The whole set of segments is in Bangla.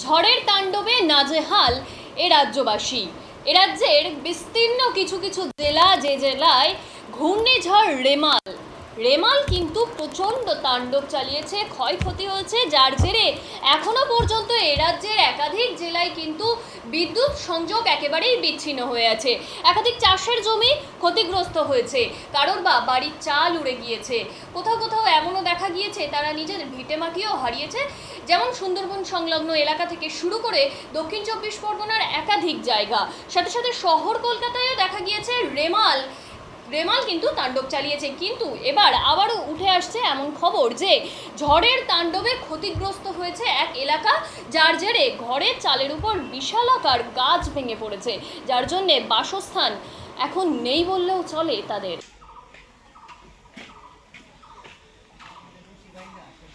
ঝড়ের তাণ্ডবে নাজেহাল এ রাজ্যবাসী। এ রাজ্যের বিস্তীর্ণ কিছু কিছু জেলা, যে জেলায় ঘূর্ণিঝড় রেমাল কিন্তু প্রচণ্ড তাণ্ডব চালিয়েছে, ক্ষয়ক্ষতি হয়েছে, যার জেরে এখনো পর্যন্ত এ রাজ্যের একাধিক জেলায় কিন্তু বিদ্যুৎ সংযোগ একেবারেই বিচ্ছিন্ন হয়ে আছে। একাধিক চাষের জমি ক্ষতিগ্রস্ত হয়েছে, কারোর বা বাড়ির চাল উড়ে গিয়েছে, কোথাও কোথাও এমনও দেখা গিয়েছে তারা নিজের ভিটেমাটিও হারিয়েছে। যেমন সুন্দরবন সংলগ্ন এলাকা থেকে শুরু করে দক্ষিণ চব্বিশ পরগনার একাধিক জায়গা, সাথে সাথে শহর কলকাতায়ও দেখা গিয়েছে রেমাল কিন্তু তাণ্ডব চালিয়েছে। কিন্তু এবার আবারও উঠে আসছে এমন খবর যে ঝড়ের তাণ্ডবে ক্ষতিগ্রস্ত হয়েছে এক এলাকা, যার জেরে ঘরের চালের উপর বিশালাকার গাছ ভেঙে পড়েছে, যার জন্যে বাসস্থান এখন নেই বললেও চলে তাদের।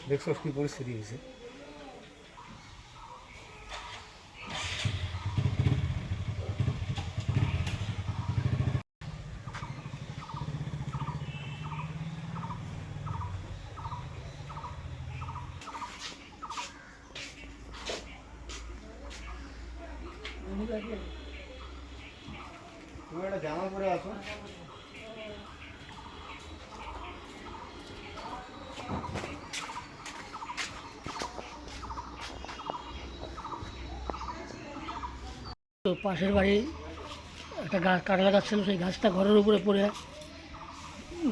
দেখছো কি পরিস্থিতি হয়েছে। তুমি একটা জামা পরে আসো। তো পাশের বাড়ি একটা গাছ, কাঁঠাল গাছ ছিল, সেই গাছটা ঘরের উপরে পড়ে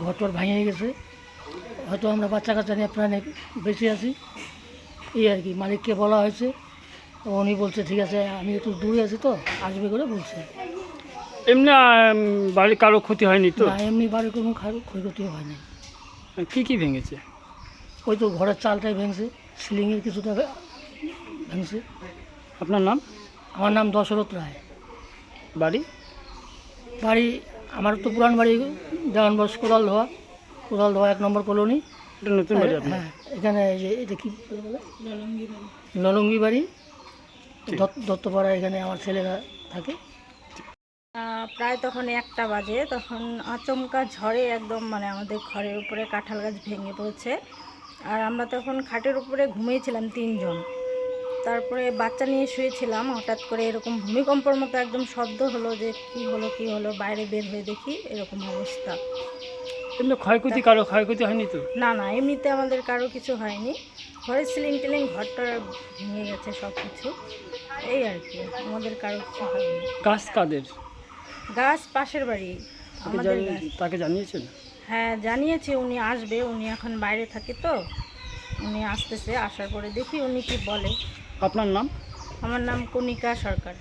ঘরটর ভেঙে গেছে। হয়তো আমরা বাচ্চা কাচ্চা নিয়ে প্রাণে বেঁচে আছি, এই আর কি। মালিককে বলা হয়েছে, তো উনি বলছে ঠিক আছে, আমি একটু দূরে আছি তো আসবে করে বলছে। এমনি বাড়ির কারো ক্ষতি হয়নি তো? না, এমনি বাড়ির কোনো ক্ষয়ক্ষতিও হয় না। কি কি ভেঙেছে? ওই তো ঘরের চালটাই ভেঙছে, সিলিংয়ের কিছুটা ভেঙছে। আপনার নাম? আমার নাম দশরথ রায়। বাড়ি? বাড়ি আমার তো পুরান বাড়ি দেওয়ানবস কোদাল ধোয়া 1 নম্বর কলোনি। এটা নতুন বাড়ি আপনার? হ্যাঁ, এখানে এই যে এটা কি বলে, নলঙ্গি বাড়ি, দত্তপাড়া। এখানে আমার ছেলেরা থাকে। প্রায় তখন 1টা বাজে, তখন আচমকা ঝড়ে একদম মানে আমাদের ঘরের উপরে কাঁঠাল গাছ ভেঙে পড়েছে। আর আমরা তখন খাটের উপরে ঘুমিয়েছিলাম 3 জন। তারপরে বাচ্চা নিয়ে শুয়েছিলাম, হঠাৎ করে এরকম ভূমিকম্পর মতো একদম শব্দ হলো, যে কি হলো, বাইরে বের হয়ে দেখি এরকম অবস্থা। এমনি কারো ক্ষয়ক্ষতি হয়নি তো? না, এমনিতে আমাদের কারো কিছু হয়নি। ঘরের সিলিং ঘরটা ভেঙে গেছে সব কিছু, এই আর কি। আমাদের কারো কিছু হয়নি। গাছ কাদের? গাছ পাশের বাড়ি আমাদের গাছ। তাকে জানিয়েছেন? হ্যাঁ, জানিয়েছি, উনি আসবে। উনি এখন বাইরে থাকে তো, উনি আসতেছে, আসার পরে দেখি উনি কি বলে। আপনার নাম? আমার নাম কণিকা সরকার।